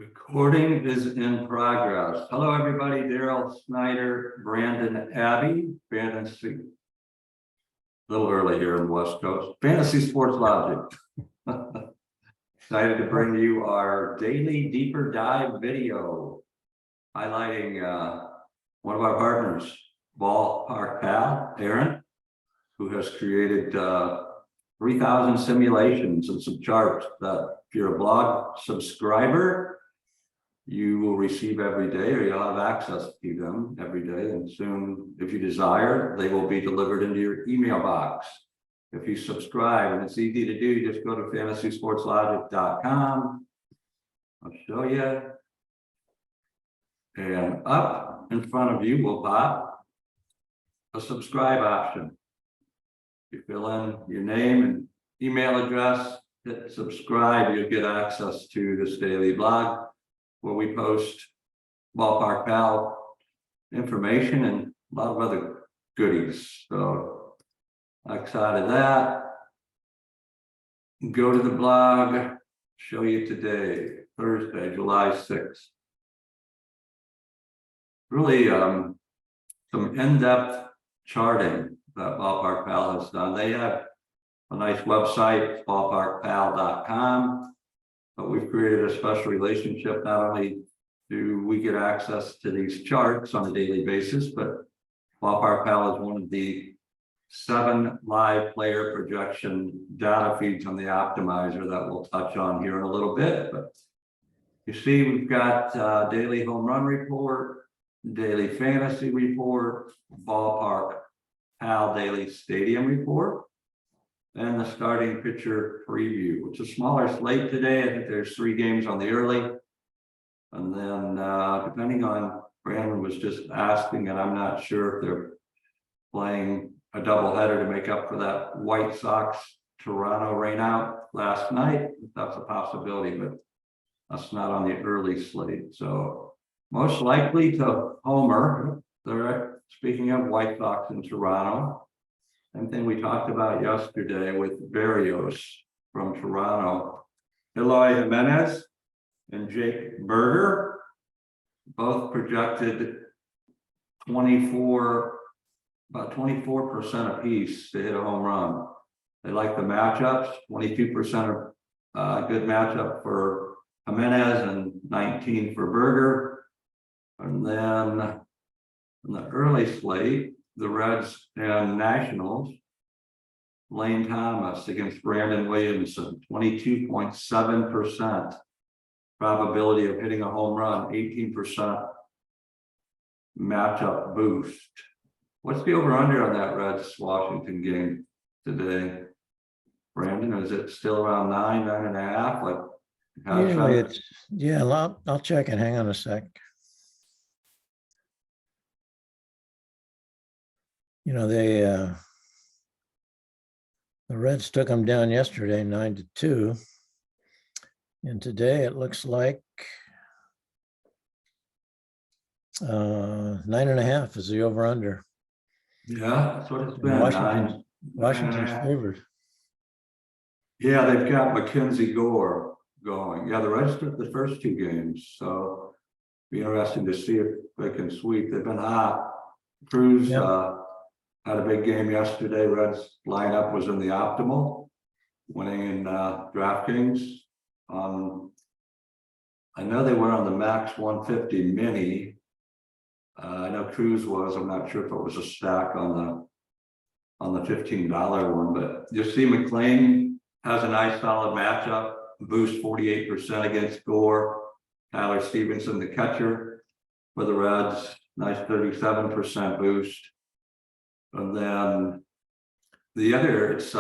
Recording is in progress. Hello, everybody. Daryl Snyder, Brandon Abbey, Fantasy. A little early here in the West Coast. Fantasy Sports Logic. Excited to bring you our daily deeper dive video highlighting one of our partners, Ballpark Pal, Aaron, who has created 3,000 simulations and some charts that if you're a blog subscriber, you will receive every day, or you'll have access to them every day. And soon, if you desire, they will be delivered into your email box. If you subscribe, and it's easy to do, just go to fantasysportslogic.com. I'll show you. And up in front of you will pop a subscribe option. You fill in your name and email address, hit subscribe, you'll get access to this daily blog where we post Ballpark Pal information and a lot of other goodies. So excited that. Go to the blog, show you today, Thursday, July 6th. Really some in-depth charting that Ballpark Pal has done. They have a nice website, ballparkpal.com. But we've created a special relationship. Not only do we get access to these charts on a daily basis, but Ballpark Pal is one of the 7 live player projection data feeds on the optimizer that we'll touch on here in a little bit. But you see, we've got daily home run report, daily fantasy report, Ballpark Pal daily stadium report, and the starting pitcher preview. It's a smaller slate today. I think there's 3 games on the early. And then depending on, Brandon was just asking, and I'm not sure if they're playing a doubleheader to make up for that White Sox Toronto rainout last night. That's a possibility, but that's not on the early slate. So most likely to homer. Speaking of White Sox in Toronto, same thing we talked about yesterday with Berrios from Toronto. Eloy Jimenez and Jake Berger, both projected about 24% apiece to hit a home run. They like the matchups, 22% of good matchup for Jimenez and 19 for Berger. And then in the early slate, the Reds and Nationals, Lane Thomas against Brandon Williamson, 22.7% probability of hitting a home run, 18% matchup boost. What's the over-under on that Reds-Washington game today, Brandon? Is it still around 9.5? Like, usually it's, yeah, I'll check it. Hang on a sec. You know, the Reds took them down yesterday, 9-2. And today it looks like 9.5 is the over under. Yeah, that's what it's been. Washington's favored. Yeah, they've got Mackenzie Gore going. Yeah, the Reds took the first 2 games. So be interesting to see if they can sweep. They've been hot. Cruz, yep. Had a big game yesterday. Reds lineup was in the optimal, winning in DraftKings. I know they were on the max 150 mini. I know Cruz was. I'm not sure if it was a stack on the $15 one, but you see McLean has a nice solid matchup. Boost 48% against Gore. Tyler Stevenson, the catcher for the Reds, nice 37% boost. And then the other, it's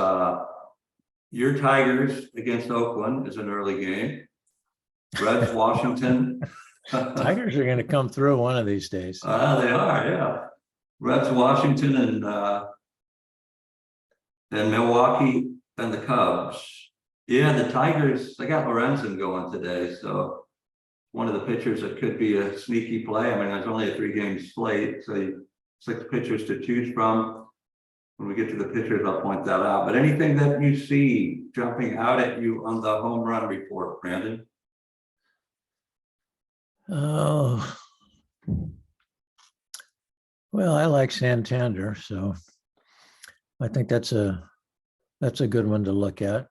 your Tigers against Oakland is an early game. Reds, Washington. Tigers are going to come through one of these days. They are, yeah. Reds, Washington, and Milwaukee and the Cubs. Yeah, the Tigers, they got Lorenzen going today. So one of the pitchers that could be a sneaky play. I mean, there's only a 3-game slate, so 6 pitchers to choose from. When we get to the pitchers, I'll point that out. But anything that you see jumping out at you on the home run report, Brandon? Oh, well, I like Santander, so I think that's a good one to look at.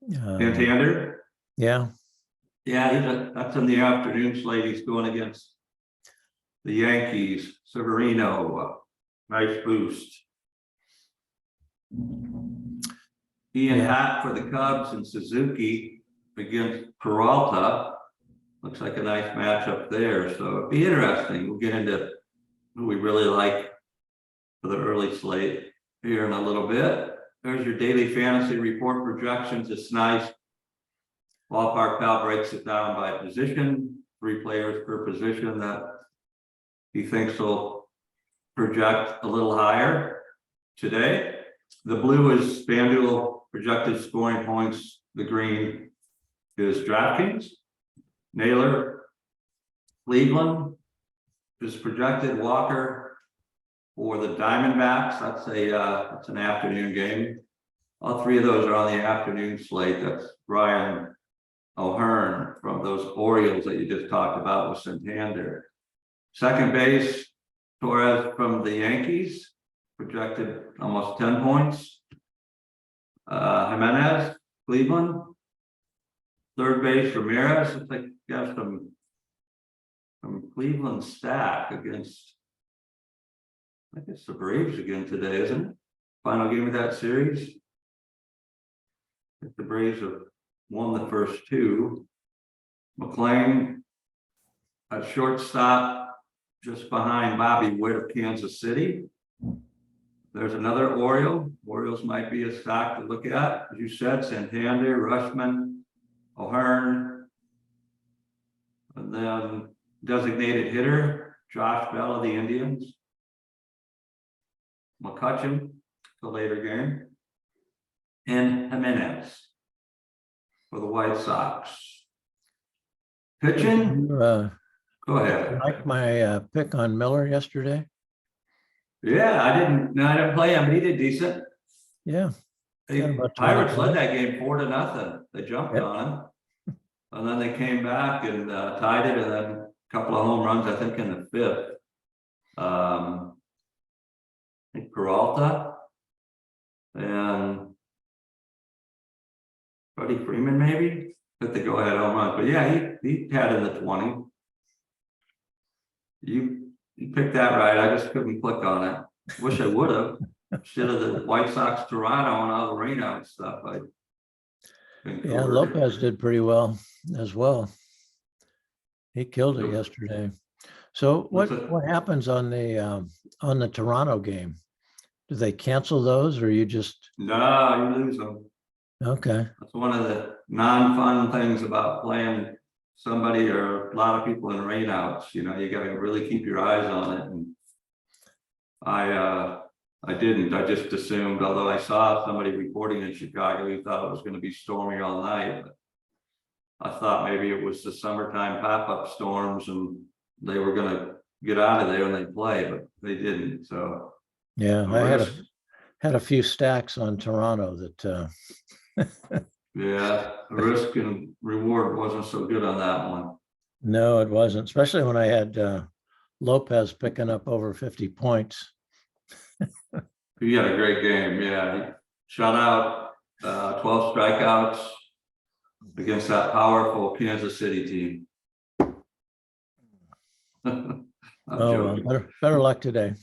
Santander? Yeah, Yeah, that's in the afternoon slate. He's going against the Yankees. Severino, nice boost. Ian Yeah. Happ for the Cubs and Suzuki against Peralta. Looks like a nice matchup there. So it'd be interesting. We'll get into who we really like for the early slate here in a little bit. There's your daily fantasy report projections. It's nice. Ballpark Pal breaks it down by position, 3 players per position that he thinks will project a little higher today. The blue is FanDuel projected scoring points. The green is DraftKings. Naylor, Cleveland is projected. Walker for the Diamondbacks. That's an afternoon game. All 3 of those are on the afternoon slate. That's Brian O'Hearn from those Orioles that you just talked about with Santander. Second base, Torres from the Yankees, projected almost 10 points. Jimenez, Cleveland. Third base, Ramirez. Looks like you got some Cleveland stack against, I guess, the Braves again today, isn't it? Final game of that series. The Braves have won the first 2. McClain at shortstop, just behind Bobby Witt of Kansas City. There's another Oriole. Orioles might be a stock to look at. As you said, Santander, Rushman, O'Hearn. And then designated hitter, Josh Bell of the Indians. McCutchen, the later game. And Jimenez for the White Sox. Pitching, you go ahead. like my pick on Miller yesterday. Yeah, I didn't play him, but he did decent. Yeah. The Pirates led that game 4-0. They jumped on him. And then they came back and tied it, and then a couple of home runs, I think, in the 5th. I think Peralta and Freddie Freeman maybe took the go-ahead home run. But yeah, he had in the 20. You picked that right. I just couldn't click on it. Wish I would have. Instead of the White Sox Toronto and all the rainout stuff. Yeah, Lopez did pretty well as well. He killed it yesterday. So what happens on the Toronto game? Do they cancel those, or you just? No, you lose them. Okay. That's one of the non-fun things about playing somebody or a lot of people in rainouts. You know, you got to really keep your eyes on it. And I didn't. I just assumed, although I saw somebody reporting in Chicago, he thought it was going to be stormy all night. But I thought maybe it was the summertime pop-up storms and they were going to get out of there and they play, but they didn't. So yeah, I had a few stacks on Toronto that. Yeah, the risk and reward wasn't so good on that one. No, it wasn't, especially when I had Lopez picking up over 50 points. He had a great game. Yeah, he shut out 12 strikeouts against that powerful Kansas City team. Oh, well, better luck today.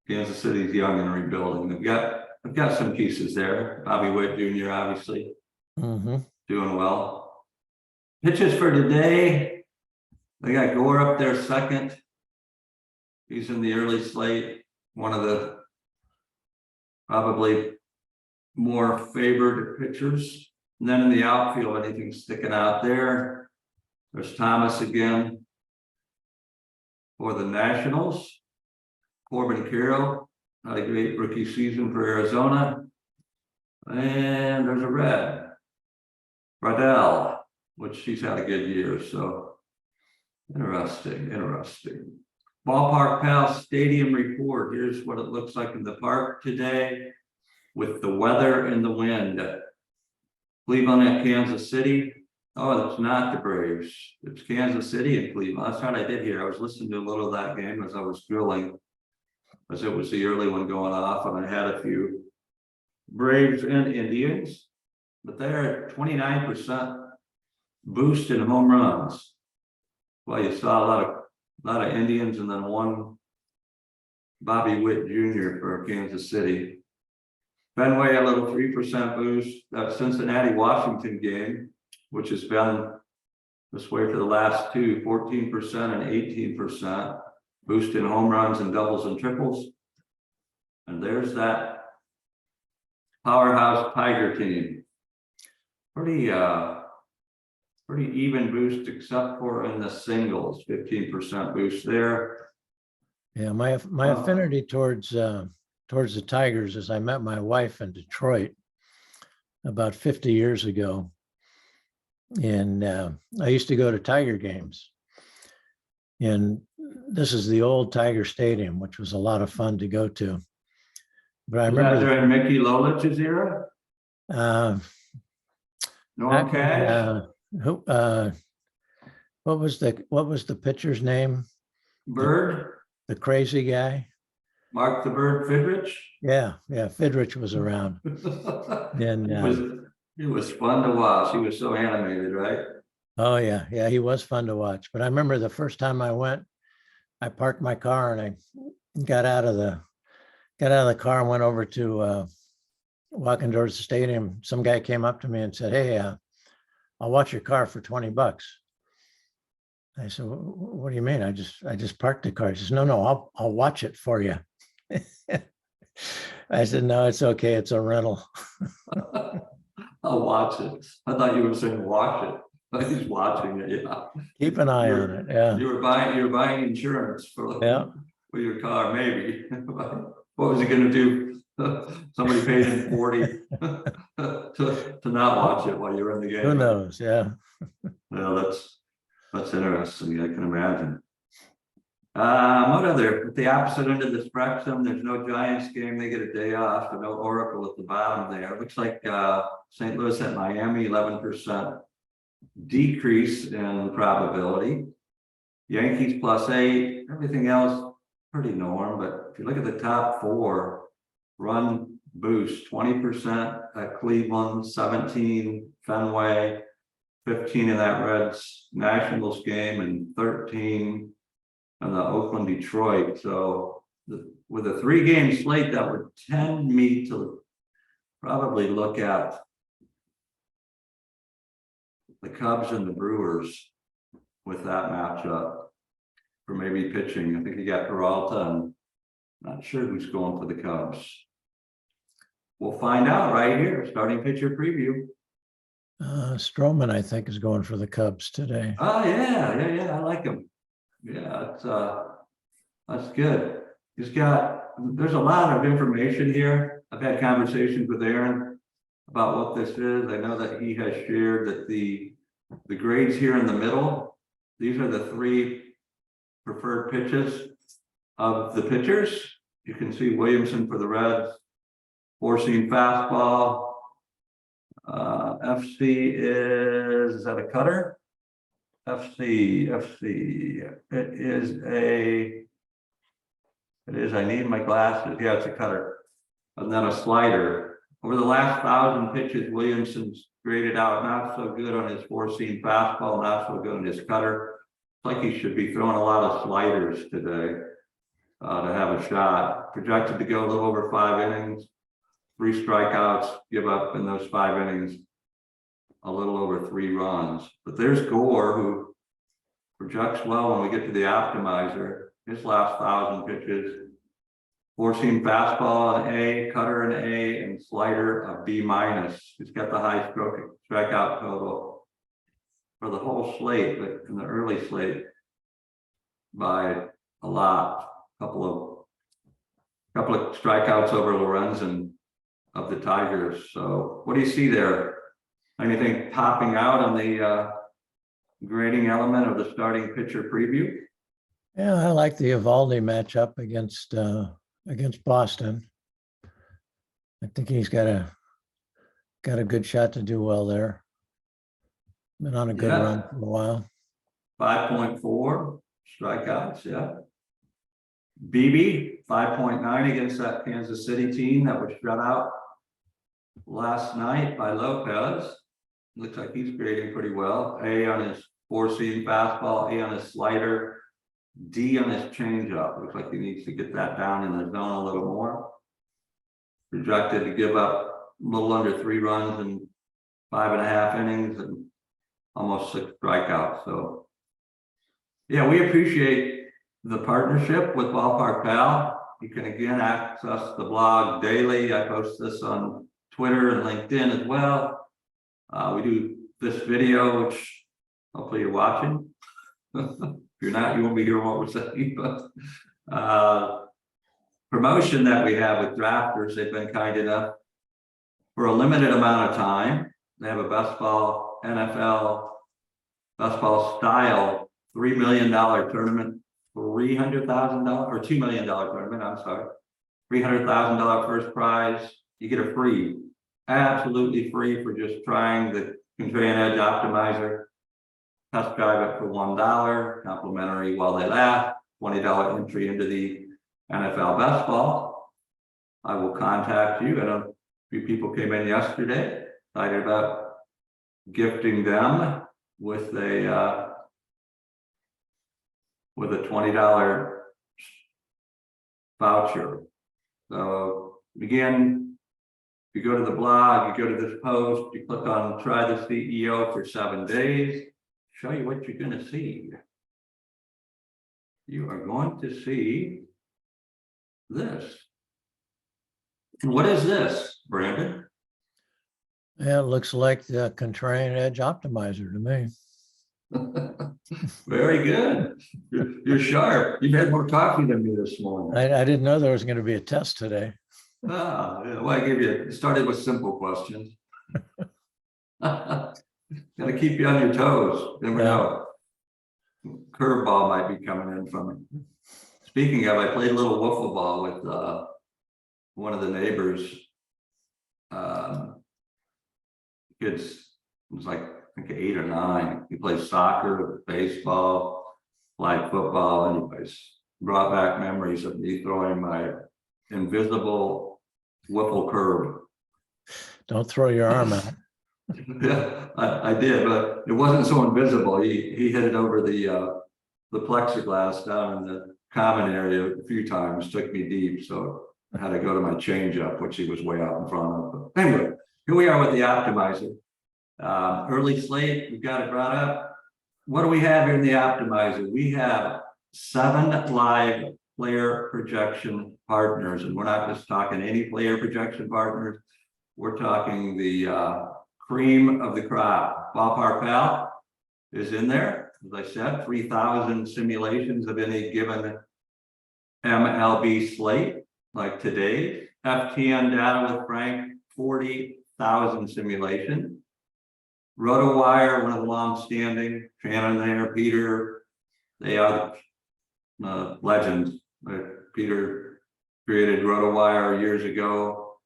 Kansas City's young and rebuilding. They've got some pieces there. Bobby Witt Jr. obviously doing well. Pitches for today. They got Gore up there second. He's in the early slate. One of the probably more favored pitchers. And then in the outfield, anything sticking out there? There's Thomas again for the Nationals. Corbin Carroll had a great rookie season for Arizona. And there's a red. Radell, which she's had a good year. So interesting. Ballpark Pal Stadium report. Here's what it looks like in the park today with the weather and the wind. Cleveland at Kansas City. Oh, it's not the Braves. It's Kansas City and Cleveland. That's what I did here. I was listening to a little of that game as I was grilling, as it was the early one going off, and I had a few Braves and Indians, but they're at 29% boost in home runs. Well, you saw a lot of Indians and then one Bobby Witt Jr. for Kansas City. Fenway a little 3% boost. That Cincinnati Washington game, which has been this way for the last two, 14% and 18% boost in home runs and doubles and triples. And there's that powerhouse Tiger team. Pretty even boost except for in the singles, 15% boost there. Yeah, my affinity towards the Tigers is I met my wife in Detroit about 50 years ago. And I used to go to Tiger games. And this is the old Tiger Stadium, which was a lot of fun to go to. But I remember during Mickey Lolich's era. Norm Cash. What was the pitcher's name? Bird. The crazy guy. Mark the Bird Fidrich. Yeah, Fidrich was around. And it was fun to watch. He was so animated, right? Oh yeah, he was fun to watch. But I remember the first time I went, I parked my car and I got out of the car and went over to walking towards the stadium. Some guy came up to me and said, "Hey, I'll watch your car for $20." I said, "What do you mean? I just parked the car." He says, "No, I'll watch it for you." I said, "No, it's okay. It's a rental." I'll watch it. I thought you were saying watch it, but he's watching it. Yeah. Keep an eye on it. Yeah. You were buying insurance for your car, maybe. What was he going to do? Somebody paid him 40 to not watch it while you're in the game. Who knows? Yeah. Well, that's interesting. I can imagine. What other? At the opposite end of the spectrum, there's no Giants game. They get a day off, but no Oracle at the bottom there. It looks like St. Louis at Miami, 11% decrease in probability. Yankees +8. Everything else pretty norm. But if you look at the top four, run boost 20% at Cleveland, 17 Fenway, 15 in that Reds Nationals game, and 13 on the Oakland Detroit. So with a 3-game slate, that would tend me to probably look at the Cubs and the Brewers with that matchup for maybe pitching. I think you got Peralta, and not sure who's going for the Cubs. We'll find out right here. Starting pitcher preview. Stroman, I think, is going for the Cubs today. Oh yeah. I like him. Yeah, that's good. There's a lot of information here. I've had conversations with Aaron about what this is. I know that he has shared that the grades here in the middle, these are the 3 preferred pitches of the pitchers. You can see Williamson for the Reds, 4-seam fastball. FC is that a cutter? FC, it is, I need my glasses. Yeah, it's a cutter. And then a slider. Over the last 1,000 pitches, Williamson's graded out not so good on his 4-seam fastball, not so good on his cutter. It's like he should be throwing a lot of sliders today to have a shot. Projected to go a little over 5 innings, 3 strikeouts, give up in those 5 innings a little over 3 runs. But there's Gore, who projects well when we get to the optimizer. His last 1,000 pitches, 4-seam fastball an A, cutter an A, and slider a B-. He's got the high strikeout total for the whole slate, but in the early slate by a lot. Couple of strikeouts over Lorenzen of the Tigers. So what do you see there? Anything popping out on the grading element of the starting pitcher preview? Yeah, I like the Evaldi matchup against Boston. I think he's got a good shot to do well there. Been on a good Yeah. run for a while. 5.4 strikeouts, yeah. BB, 5.9 against that Kansas City team that was shut out last night by Lopez. Looks like he's grading pretty well. A on his four-seam fastball, A on his slider, D on his changeup. Looks like he needs to get that down in the zone a little more. Projected to give up a little under 3 runs in 5.5 innings and almost 6 strikeouts. So, yeah, we appreciate the partnership with Ballpark Pal. You can again access the blog daily. I post this on Twitter and LinkedIn as well. We do this video, which hopefully you're watching. If you're not, you won't be hearing what we're saying. But promotion that we have with drafters, they've been kind enough for a limited amount of time. They have a best ball NFL best ball style $3 million tournament, $300,000 or $2 million tournament. I'm sorry, $300,000 first prize. You get a free, absolutely free for just trying the Contrarian Edge Optimizer. Test drive it for $1, complimentary while they last. $20 entry into the NFL best ball. I will contact you. I know a few people came in yesterday excited about gifting them with a $20 voucher. So again, you go to the blog, you go to this post, you click on try the CEO for 7 days, show you what you're going to see. You are going to see this. And what is this, Brandon? Yeah, it looks like the Contrarian Edge Optimizer to me. Very good. You're sharp. You've had more coffee than me this morning. I didn't know there was going to be a test today. Yeah, well, I give you, it started with simple questions. Got to keep you on your toes. Never know. Curveball might be coming in from it. Speaking of, I played a little wiffle ball with one of the neighbors. Kids, it was like I think 8 or 9. He plays soccer, baseball, flag football. Anyways, brought back memories of me throwing my invisible wiffle curve. Don't throw your arm out. Yeah, I did, but it wasn't so invisible. He hit it over the plexiglass down in the common area a few times, took me deep, so I had to go to my changeup, which he was way out in front of. But anyway, here we are with the optimizer. Early slate, we've got it brought up. What do we have here in the optimizer? We have 7 live player projection partners, and we're not just talking any player projection partners. We're talking the cream of the crop. Ballpark Pal is in there. As I said, 3,000 simulations of any given MLB slate, like today. FTN data with Frank, 40,000 simulations. RotoWire, one of the long-standing, Shannon there, Peter, they are legends. Peter created RotoWire years ago.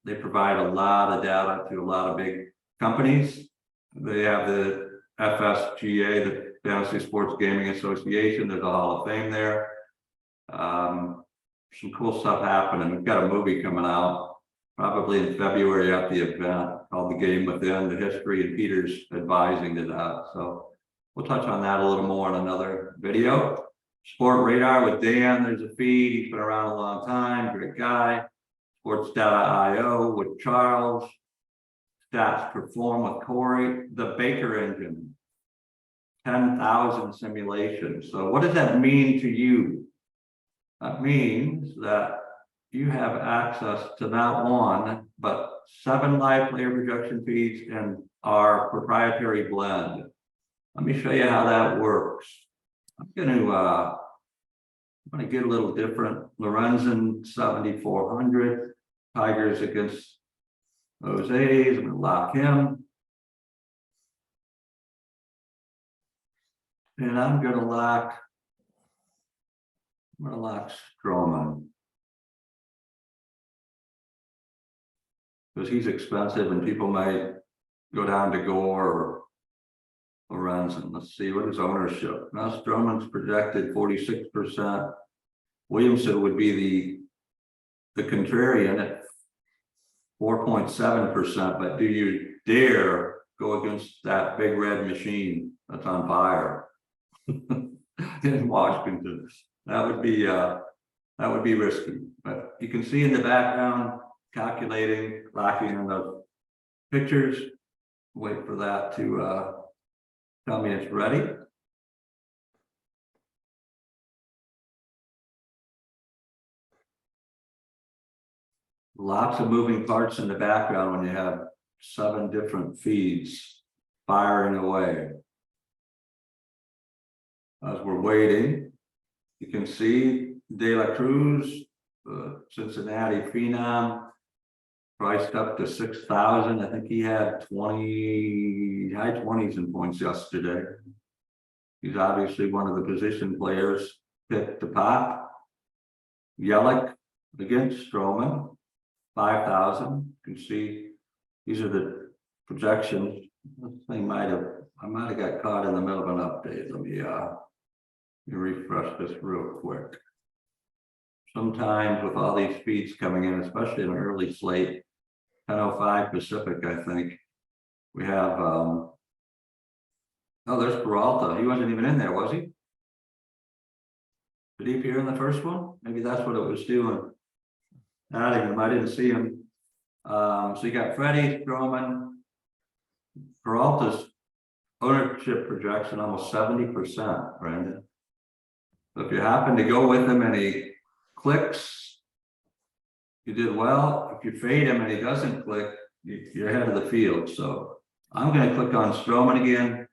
They provide a lot of data to a lot of big companies. They have the FSGA, the Fantasy Sports Gaming Association. There's a Hall of Fame there. Some cool stuff happening. We've got a movie coming out probably in February at the event called The Game Within, the history, and Peter's advising to that. So we'll touch on that a little more in another video. Sport Radar with Dan, there's a feed. He's been around a long time, great guy. Sports Data IO with Charles. Stats Perform with Corey. The Baker Engine, 10,000 simulations. So what does that mean to you? That means that you have access to not 1, but 7 live player projection feeds and our proprietary blend. Let me show you how that works. I'm going to get a little different. Lorenzen 7,400, Tigers against those A's. I'm going to lock him. And I'm going to lock Stroman. Because he's expensive and people might go down to Gore or Lorenzen. Let's see, what is ownership? Now Stroman's projected 46%. Williamson would be the contrarian at 4.7%, but do you dare go against that big red machine that's on fire in Washington? That would be risky. But you can see in the background calculating, locking in the pictures. Wait for that to tell me it's ready. Lots of moving parts in the background when you have 7 different feeds firing away. As we're waiting, you can see De La Cruz, Cincinnati Phenom, priced up to 6,000. I think he had high 20s in points yesterday. He's obviously one of the position players picked to pop. Yelich against Stroman, 5,000. You can see these are the projections. This thing I might have got caught in the middle of an update. Let me refresh this real quick. Sometimes with all these feeds coming in, especially in an early slate, 10:05 Pacific, I think we have. Oh, there's Peralta. He wasn't even in there, was he? Did he appear in the first one? Maybe that's what it was doing. I didn't see him. So you got Freddie, Stroman, Peralta's ownership projection almost 70%, Brandon. So if you happen to go with him and he clicks, you did well. If you fade him and he doesn't click, you're ahead of the field. So I'm going to click on Stroman again.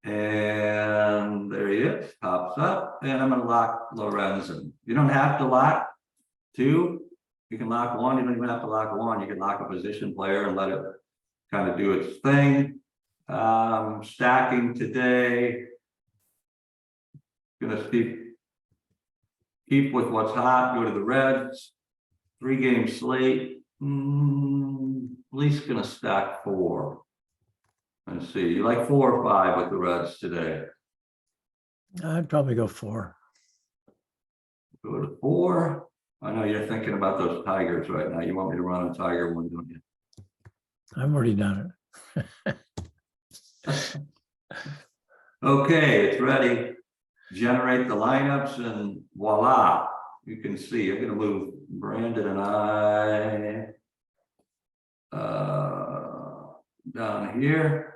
And there he is, pops up, and I'm going to lock Lorenzen. You don't have to lock 2. You can lock 1. You don't even have to lock 1. You can lock a position player and let it kind of do its thing. Stacking today. Gonna keep with what's hot. Go to the Reds. 3-game slate. At least gonna stack 4. Let's see. You like 4 or 5 with the Reds today? I'd probably go 4. Go to 4. I know you're thinking about those Tigers right now. You want me to run a Tiger one, don't you? I've already done it. Okay, it's ready. Generate the lineups and voila. You can see, I'm going to move Brandon and I down here.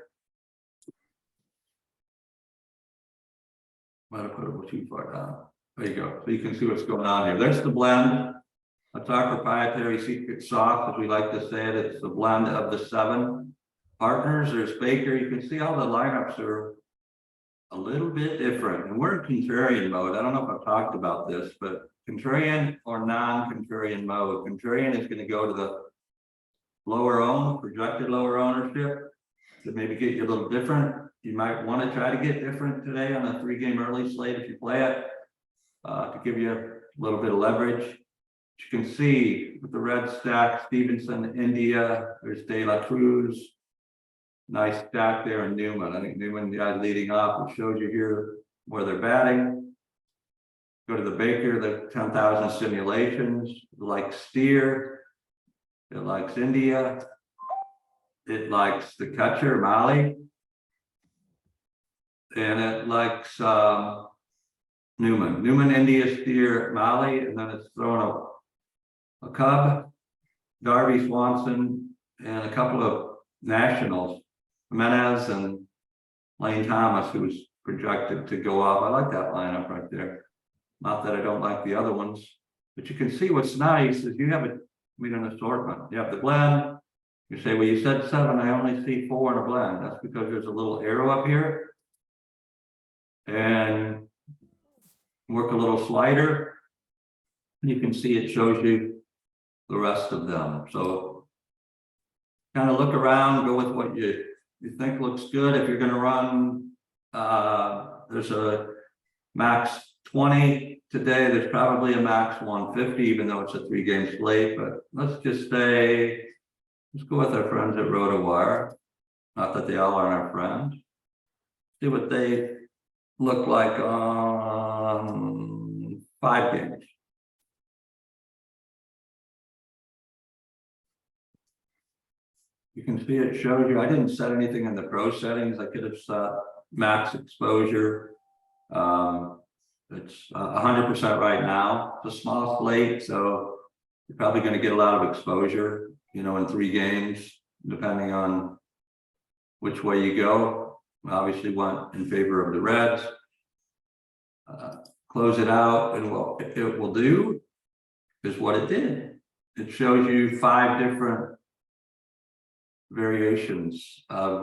Might have put it too far down. There you go. So you can see what's going on here. There's the blend. That's our proprietary secret sauce, as we like to say it. It's the blend of the 7 partners. There's Baker. You can see all the lineups are a little bit different. And we're in contrarian mode. I don't know if I've talked about this, but contrarian or non-contrarian mode. Contrarian is going to go to the projected lower ownership to maybe get you a little different. You might want to try to get different today on a 3-game early slate if you play it to give you a little bit of leverage. You can see with the red stack, Stevenson, India, there's De La Cruz. Nice stack there in Newman. I think Newman, the guy leading off, it shows you here where they're batting. Go to the Baker, the 10,000 simulations. It likes Steer. It likes India. It likes the catcher, Mali. And it likes Newman. Newman, India, Steer, Mali, and then it's thrown a Cub, Darby Swanson, and a couple of nationals, Jimenez and Lane Thomas, who's projected to go off. I like that lineup right there. Not that I don't like the other ones, but you can see what's nice is you have an assortment. You have the blend. You say, well, you said 7, I only see 4 in a blend. That's because there's a little arrow up here. And work a little slider. You can see it shows you the rest of them. So kind of look around, go with what you think looks good. If you're going to run, there's a max 20 today. There's probably a max 150, even though it's a 3-game slate. But let's just say Let's go with our friends at RotoWire. Not that they all aren't our friends. See what they look like on 5 games. You can see it shows you, I didn't set anything in the pro settings. I could have set max exposure. It's 100% right now. It's a small slate, so you're probably going to get a lot of exposure, you know, in 3 games, depending on which way you go. Obviously went in favor of the Reds. Close it out, and what it will do is what it did. It shows you 5 different variations of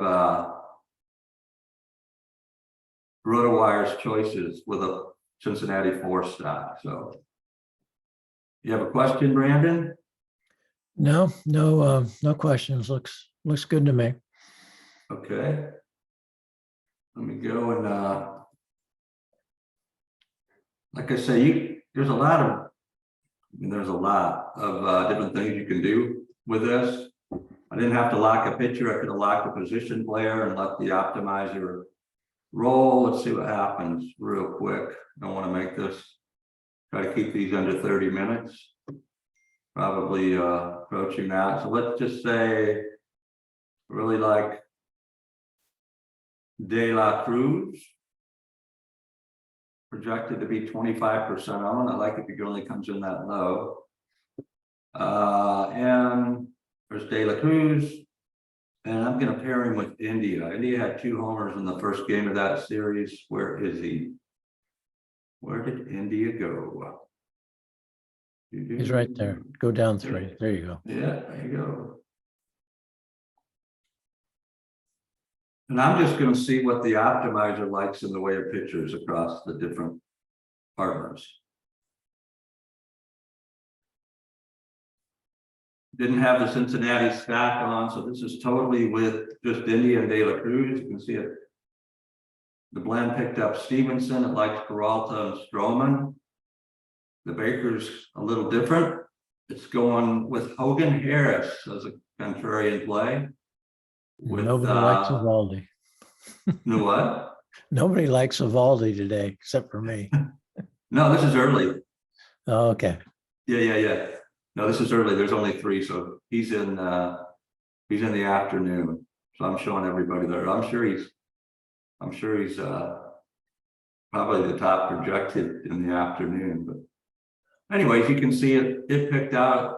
RotoWire's choices with a Cincinnati 4 stock. So you have a question, Brandon? No questions. Looks good to me. Okay. Let me go and like I say, there's a lot of different things you can do with this. I didn't have to lock a pitcher. I could have locked a position player and let the optimizer roll. Let's see what happens real quick. Don't want to make this, try to keep these under 30 minutes. Probably approaching that. So let's just say really like De La Cruz, projected to be 25% owned. I like it if it only comes in that low. And there's De La Cruz, and I'm going to pair him with India. India had 2 homers in the first game of that series. Where is he? Where did India go? He's right there. Go down 3. There you go. Yeah, there you go. And I'm just going to see what the optimizer likes in the way of pitchers across the different partners. Didn't have the Cincinnati stack on, so this is totally with just India and De La Cruz. You can see it. The blend picked up Stevenson. It likes Peralta and Stroman. The Baker's a little different. It's going with Hogan Harris as a contrarian play. Nobody likes Evaldi. No what? Nobody likes Evaldi today, except for me. No, this is early. Oh, okay. Yeah. No, this is early. There's only 3, so he's in the afternoon. So I'm showing everybody there. I'm sure he's probably the top projected in the afternoon. But anyways, you can see it picked out.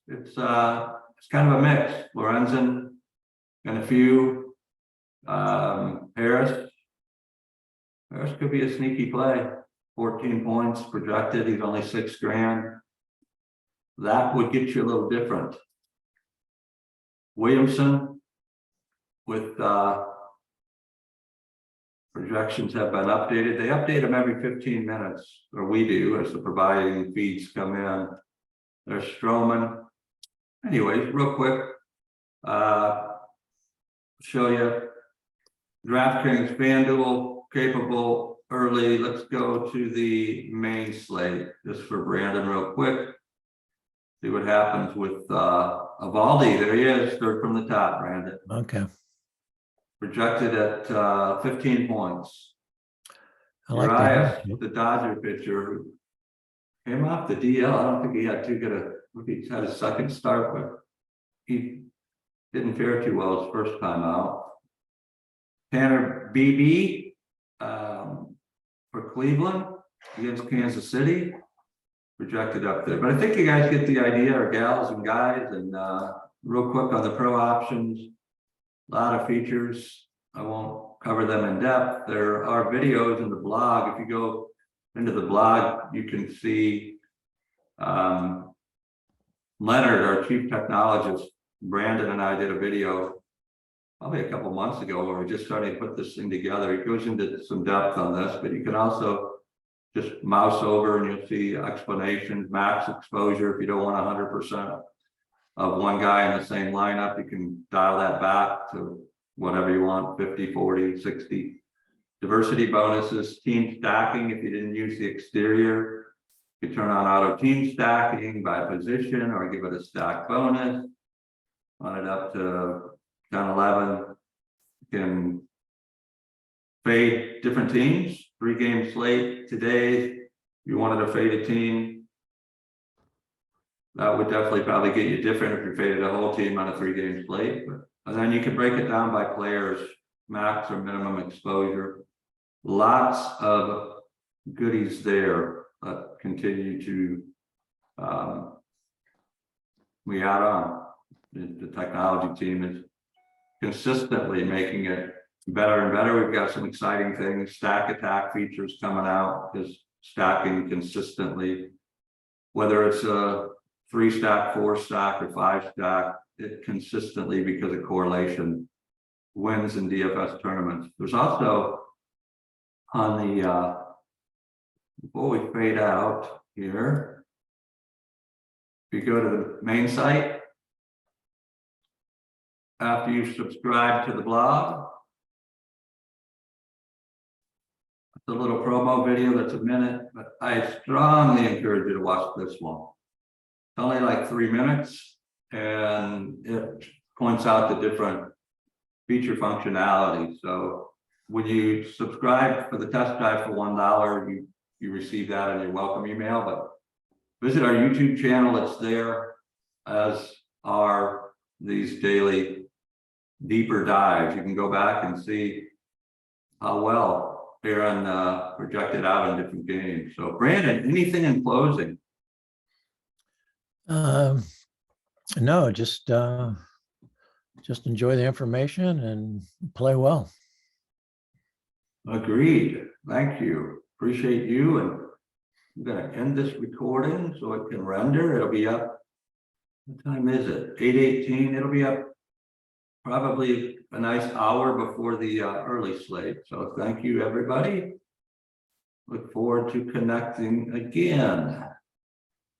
It's kind of a mix. Lorenzen and a few. Harris could be a sneaky play. 14 points projected. He's only $6,000. That would get you a little different. Williamson with projections have been updated. They update them every 15 minutes, or we do, as the providing feeds come in. There's Stroman. Anyways, real quick, show you DraftKings, FanDuel, capable early. Let's go to the main slate just for Brandon real quick. See what happens with Evaldi. There he is, 3rd from the top, Brandon. Okay. Projected at 15 points. I like the Dodger pitcher, who came off the DL. I don't think he had too good he had a second start, but he didn't fare too well his first time out. Tanner BB for Cleveland against Kansas City. Projected up there, but I think you guys get the idea, or gals and guys. And real quick on the pro options, a lot of features. I won't cover them in depth. There are videos in the blog. If you go into the blog, you can see Leonard, our chief technologist, Brandon and I did a video probably a couple months ago where we just started to put this thing together. It goes into some depth on this, but you can also just mouse over and you'll see explanations, max exposure. If you don't want 100% of one guy in the same lineup, you can dial that back to whatever you want, 50, 40, 60. Diversity bonuses, team stacking. If you didn't use the exterior, you turn on auto team stacking by position or give it a stack bonus. on it up to 10, 11. You can fade different teams, 3-game slate today. If you wanted to fade a team, that would definitely probably get you different if you faded a whole team on a 3-game slate. And then you can break it down by players, max or minimum exposure. Lots of goodies there that continue to we add on. The technology team is consistently making it better and better. We've got some exciting things, stack attack features coming out, is stacking consistently, whether it's a 3-stack, 4-stack, or 5-stack, it consistently, because of correlation, wins in DFS tournaments. There's also on the before we fade out here, if you go to the main site, after you've subscribed to the blog, it's a little promo video that's a minute, but I strongly encourage you to watch this one. It's only like 3 minutes, and it points out the different feature functionality. So when you subscribe for the test drive for $1, you receive that in your welcome email, but visit our YouTube channel. It's there, as are these daily deeper dives. You can go back and see how well Aaron projected out in different games. So Brandon, anything in closing? No, just enjoy the information and play well. Agreed. Thank you. Appreciate you. And I'm going to end this recording so it can render. It'll be up. What time is it? 8:18. It'll be up probably a nice hour before the early slate. So thank you, everybody. Look forward to connecting again.